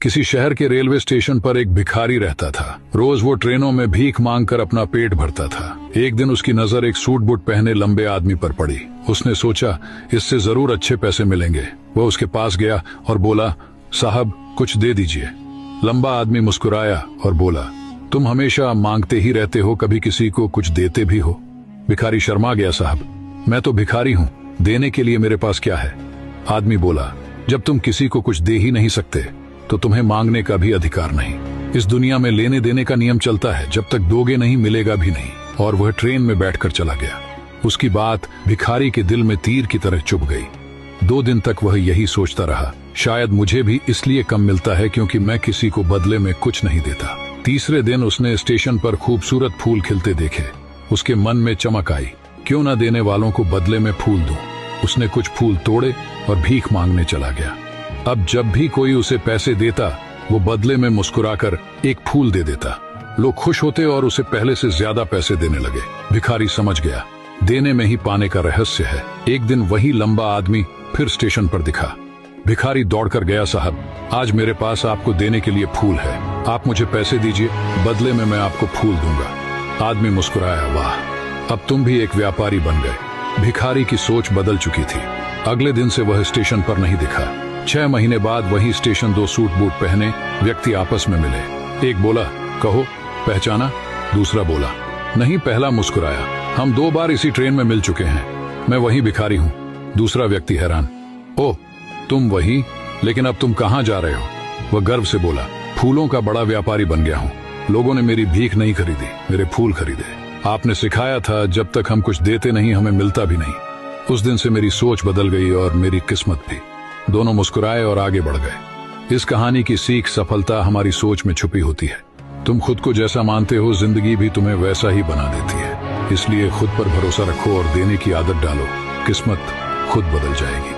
किसी शहर के रेलवे स्टेशन पर एक भिखारी रहता था। रोज वो ट्रेनों में भीख मांगकर अपना पेट भरता था। एक दिन उसकी नजर एक सूट बूट पहने लंबे आदमी पर पड़ी। उसने सोचा इससे जरूर अच्छे पैसे मिलेंगे। वो उसके पास गया और बोला, साहब कुछ दे दीजिए। लंबा आदमी मुस्कुराया और बोला, तुम हमेशा मांगते ही रहते हो, कभी किसी को कुछ देते भी हो? भिखारी शर्मा गया, साहब मैं तो भिखारी हूँ, देने के लिए मेरे पास क्या है? आदमी बोला, जब तुम किसी को कुछ दे ही नहीं सकते तो तुम्हें मांगने का भी अधिकार नहीं। इस दुनिया में लेने देने का नियम चलता है, जब तक दोगे नहीं मिलेगा भी नहीं। और वह ट्रेन में बैठकर चला गया। उसकी बात भिखारी के दिल में तीर की तरह चुभ गई। 2 दिन तक वह यही सोचता रहा, शायद मुझे भी इसलिए कम मिलता है क्योंकि मैं किसी को बदले में कुछ नहीं देता। तीसरे दिन उसने स्टेशन पर खूबसूरत फूल खिलते देखे। उसके मन में चमक आई, क्यों न देने वालों को बदले में फूल दूं। उसने कुछ फूल तोड़े और भीख मांगने चला गया। अब जब भी कोई उसे पैसे देता वो बदले में मुस्कुराकर एक फूल दे देता। लोग खुश होते और उसे पहले से ज्यादा पैसे देने लगे। भिखारी समझ गया, देने में ही पाने का रहस्य है। एक दिन वही लंबा आदमी फिर स्टेशन पर दिखा। भिखारी दौड़कर गया, साहब आज मेरे पास आपको देने के लिए फूल है, आप मुझे पैसे दीजिए, बदले में मैं आपको फूल दूंगा। आदमी मुस्कुराया, वाह अब तुम भी एक व्यापारी बन गए। भिखारी की सोच बदल चुकी थी। अगले दिन से वह स्टेशन पर नहीं दिखा। 6 महीने बाद वही स्टेशन 2 सूट बूट पहने व्यक्ति आपस में मिले। एक बोला, कहो पहचाना? दूसरा बोला, नहीं। पहला मुस्कुराया, हम 2 बार इसी ट्रेन में मिल चुके हैं, मैं वही भिखारी हूँ। दूसरा व्यक्ति हैरान, ओह तुम वही, लेकिन अब तुम कहाँ जा रहे हो? वह गर्व से बोला, फूलों का बड़ा व्यापारी बन गया हूँ। लोगों ने मेरी भीख नहीं खरीदी, मेरे फूल खरीदे। आपने सिखाया था जब तक हम कुछ देते नहीं हमें मिलता भी नहीं। उस दिन से मेरी सोच बदल गई और मेरी किस्मत भी। दोनों मुस्कुराए और आगे बढ़ गए। इस कहानी की सीख, सफलता हमारी सोच में छुपी होती है। तुम खुद को जैसा मानते हो जिंदगी भी तुम्हें वैसा ही बना देती है। इसलिए खुद पर भरोसा रखो और देने की आदत डालो, किस्मत खुद बदल जाएगी।